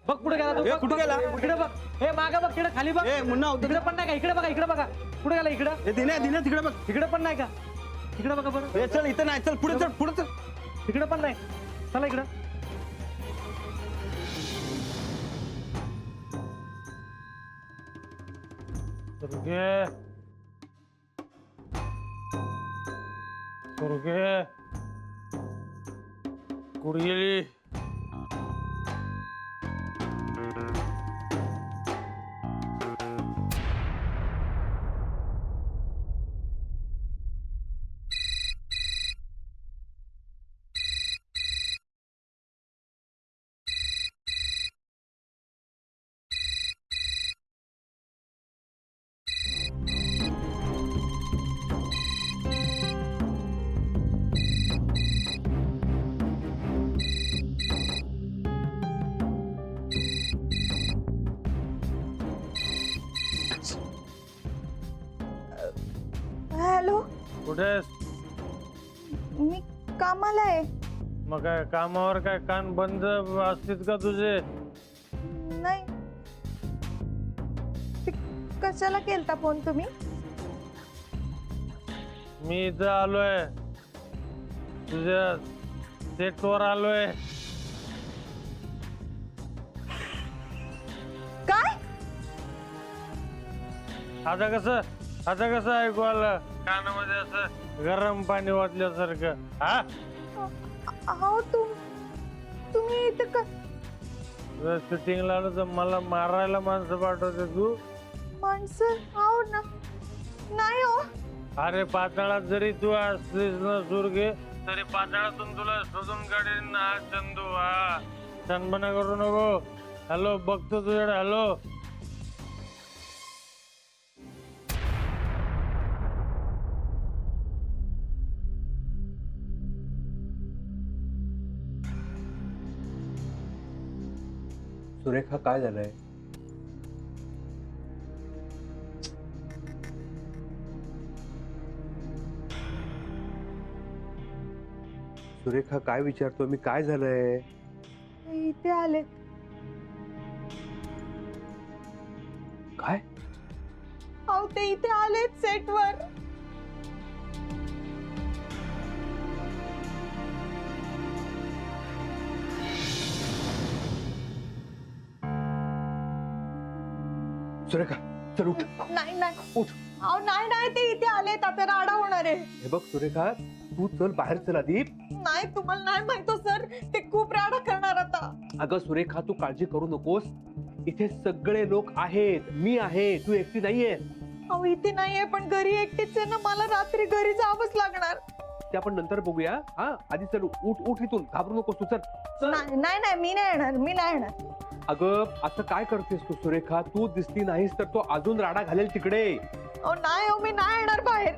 बघ कुठे गेला तू? कुठे गेला? इकडे बघ. हे मागे बघ, तिकडे खाली बघ. मुन्ना इकडे पण नाही का? इकडे बघा, इकडे बघा. कुठे गेला? इकडे दिने तिकडे बघ. इकडे पण नाही का? इकडे बघा बरं. चल इथं नाही, चल पुढे चल, पुढे चल. इकडे पण नाही. चला इकडं. सुरगे कुठे गेली? हॅलो, कुठे? मी कामाला आहे. मग काय कामावर काय कान बंद असतील का तुझे? नाही, ते कशाला केलता फोन तुम्ही? मी इथं आलोय, तुझ्या सेटवर आलोय. काय? आता कसं ऐकू आलं कानामध्ये असं गरम पाणी वाटल्यासारखं? हा, अहो तुम्ही इथं का शूटिंगला आलो तर मला मारायला माणसं पाठवते तू? माणसं? अहो ना, नाही हो. अरे पाताळात जरी तू असलीस ना सुरगे, तरी पाताळातून तुला शोधून काढीन ना चंदू. हा, छानपणा करू नको. हॅलो, बघतो तुझ्याकडे. हॅलो, सुरेखा काय झालंय? सुरेखा काय विचारतो मी? काय झालंय? इथे आले. काय? अहो ते इथे आलेत सेटवर. सुरेखा चल उठ. नाही नाही, उठ. अहो नाही, ते इथे आलेत. आता राडा होणार आहे. हे बघ सुरेखा, तू चल बाहेर. चल आधी. नाही, तुम्हाला नाही माहितो सर, ते खूप राडा करणार आता. अगं सुरेखा, तू काळजी करू नकोस. इथे सगळे लोक आहेत, मी आहे, तू एकटी नाहीये. अहो इथे नाहीये, पण घरी एकटीच आहे ना. मला रात्री घरी जावंच लागणार. ते आपण नंतर बघूया. हा, आधी चल. उठ इथून. घाबरू नकोस तू. चल. नाही, मी नाही येणार. अगं असं काय करतेस तू सुरेखा? तू दिसली नाहीस तर तो अजून राडा घालेल तिकडे. अहो मी नाही येणार बाहेर.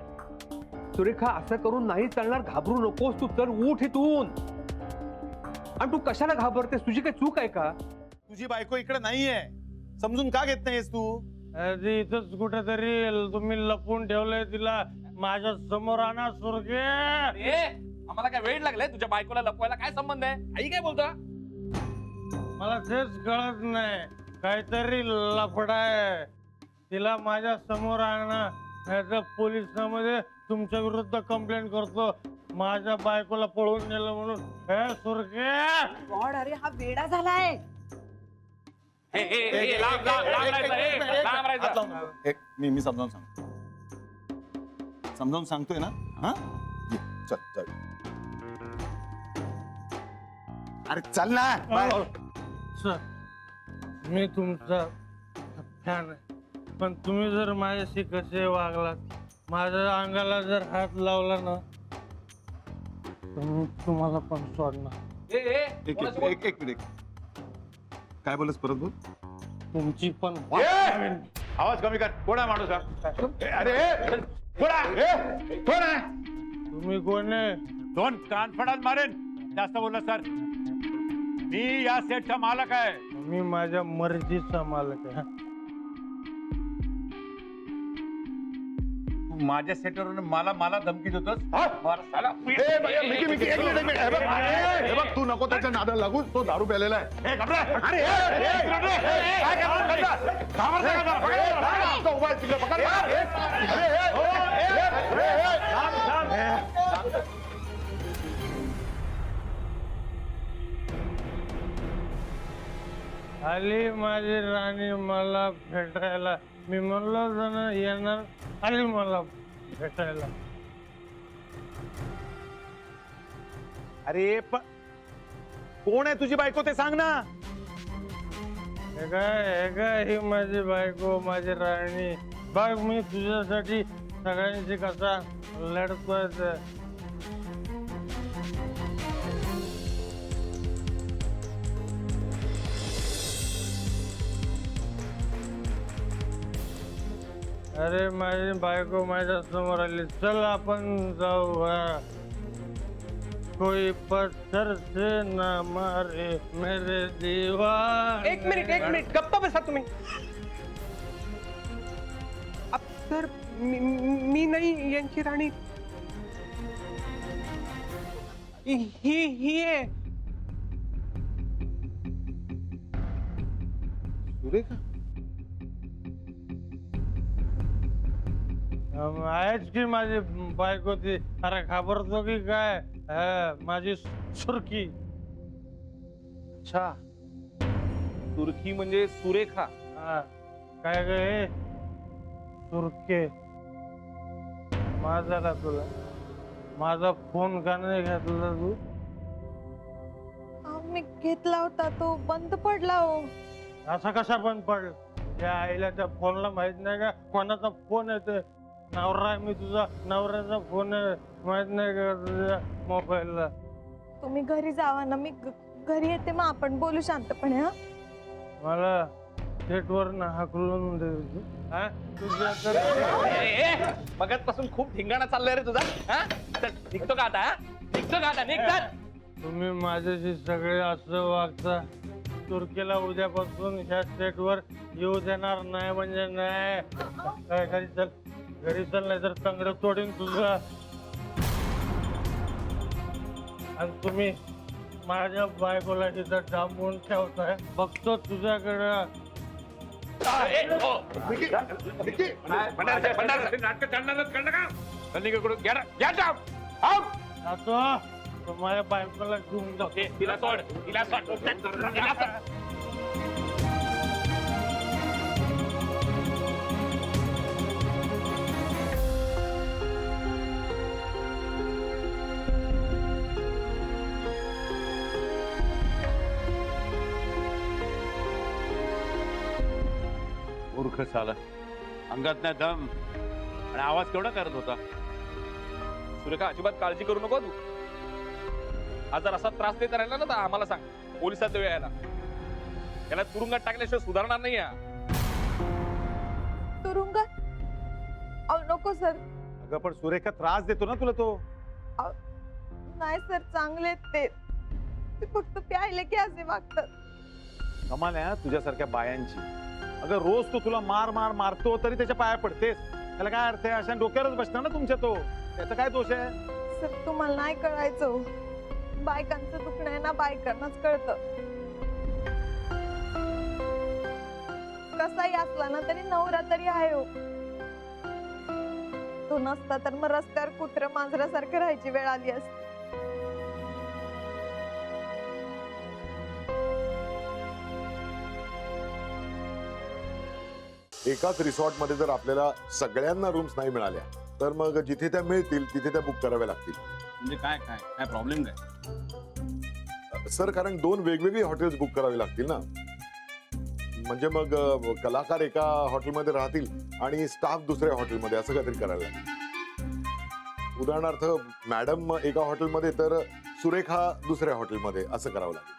सुरेखा असं करून नाही चालणार. घाबरू नकोस तू. चल उठ इथून. आणि तू कशाला घाबरतेस? तुझी काही चूक आहे का? तुझी बायको इकडे नाहीये, समजून का घेत नाहीस तू? अरे इथंच कुठेतरी तुम्ही लपवून ठेवलंय तिला. माझ्या समोर आणा सुरगे. आम्हाला काय वेळ लागलाय? तुझ्या बायकोला लपवायला काय संबंध आहे? आई काय बोलता? मला तेच कळत नाही, काहीतरी लफडाय. तिला माझ्या समोर आणा, नाहीतर पोलिसांमध्ये तुमच्या विरुद्ध कंप्लेंट करतो. माझ्या बायकोला पळून नेलं म्हणून. हे सुरगे, गॉड, अरे हा वेडा झालाय. मी समजावून सांगतोय ना. हा, चल चल. अरे चल ना. सर, मी तुमचा फॅन आहे, पण तुम्ही जर माझ्याशी कसे वागलात, माझ्या अंगाला जर हात लावला ना, तर मी तुम्हाला पण सोडणार. एक मिनिट. काय बोलस? परत बोल. तुमची पण आवाज कमी कर. कोण आहे माणूस? अरे कोण आहे? तुम्ही कोण आहे? दोन कानफडात मारेन जास्त बोलला सर. मी या सेटचा मालक आहे. मी माझ्या मर्जीचा मालक आहे. माझ्या सेटवरून मला धमकी देतोस हा? मला साला- ए, भैया, मिकी, एक मिनिट. हे बघ, तू नको त्याच्या नादाला लागू. तो दारू प्यालेला आहे. ए, घाबरा. अरे, काय करतो? घाबरता का जरा? पकड. आता उभा आहे तिकडे, पकड. आली माझी राणी मला भेटायला. मी म्हणलो जण येणार, आली मला भेटायला. अरे पण कोण आहे तुझी बायको ते सांग ना. हे काय ही माझी बायको, माझी राणी. बघ मी तुझ्यासाठी सगळ्यांशी कसा लढतोय ते. अरे माझी बायको माझ्या समोर आली. चल आपण जाऊ. हा. कोई पत्थर से ना मारे मेरे दीवार. एक मिनिट गप्पा बसा तुम्ही. सर मी नाही यांची राणी. ही आहे. सुरेखा आहेच की माझी बायको ती. अरे घाबरतो की काय? हा, माझी सुरकी. अच्छा सुरखी म्हणजे सुरेखा. हा, काय गे सुरके. माझा का तुला माझा फोन का नाही घेतला तू? मी घेतला होता तो बंद पडला हो. असा कसा बंद पडला? त्या आईला त्या फोनला माहित नाही का कोणाचा फोन येतोय? नवरा आहे मी तुझा, नवऱ्याचा फोन आहे माहित नाही का तुझ्या मोबाईलला? तुम्ही घरी जावा ना, मी घरी येते, मग आपण बोलू शांतपणे. हा मला सेटवर ना हाकलून दे. हा तुझ्या मगाचपासून खूप धिंगाणा चाललाय रे तुझा. हा? चल, निघतो का आता? हा? निघतो का आता? निघतात. तुम्ही माझ्याशी सगळे असं वागता. तुर्कीला उद्यापासून ह्या सेटवर येऊ देणार नाही म्हणजे नाही. काय घरी चल नाही तर तंगड तोडीन तुझं. आणि तुम्ही माझ्या बायकोला तिथं डांबून ठेवताय. बघतो तुझ्याकडं. जातो तो माझ्या बायकोला घेऊन जातो. तिला सोड, तिला सोड, तिला सोड. मूर्ख साला. अंगात नाही दम आणि आवाज केवढा करत होता. सुरेखा अजिबात काळजी करू नको तू. आज जर असा त्रास देत राहिला ना तर आम्हाला सांग, पोलिसात देऊ यायला. याला तुरुंगात टाकल्याशिवाय सुधारणार नाही. तुरुंगात? अहो नको सर. अगं पण सुरेखा त्रास देतो ना तुला तो. नाही सर, चांगले ते फक्त प्यायले की असे वागतात. कमाल आहे हा तुझ्यासारख्या बायांची. अगं रोज तो तुला मारतो तरी त्याच्या पाया पडतेस. त्याला काय अर्थ आहे? अशा डोक्यावरच बसणार ना तुमच्या तो. त्याचा काय दोष आहे? सर तुम्हाला नाही कळायचं हो. बायकांचं दुखणं आहे ना बायकांनाच कळतं. कसाही असला ना तरी नवरा तरी आहे हो. तो नसता तर मग रस्त्यावर कुत्र मांजरासारखं राहायची वेळ आली असती. एकाच रिसॉर्टमध्ये जर आपल्याला सगळ्यांना रूम्स नाही मिळाल्या तर मग जिथे त्या मिळतील तिथे त्या बुक कराव्या लागतील. म्हणजे काय काय काय प्रॉब्लेम काय? सर कारण 2 वेगवेगळी हॉटेल्स बुक करावी लागतील ना. म्हणजे मग कलाकार एका हॉटेलमध्ये राहतील आणि स्टाफ दुसऱ्या हॉटेलमध्ये असं काहीतरी करायला लागेल. उदाहरणार्थ मॅडम एका हॉटेलमध्ये तर सुरेखा दुसऱ्या हॉटेलमध्ये असं करावं लागेल.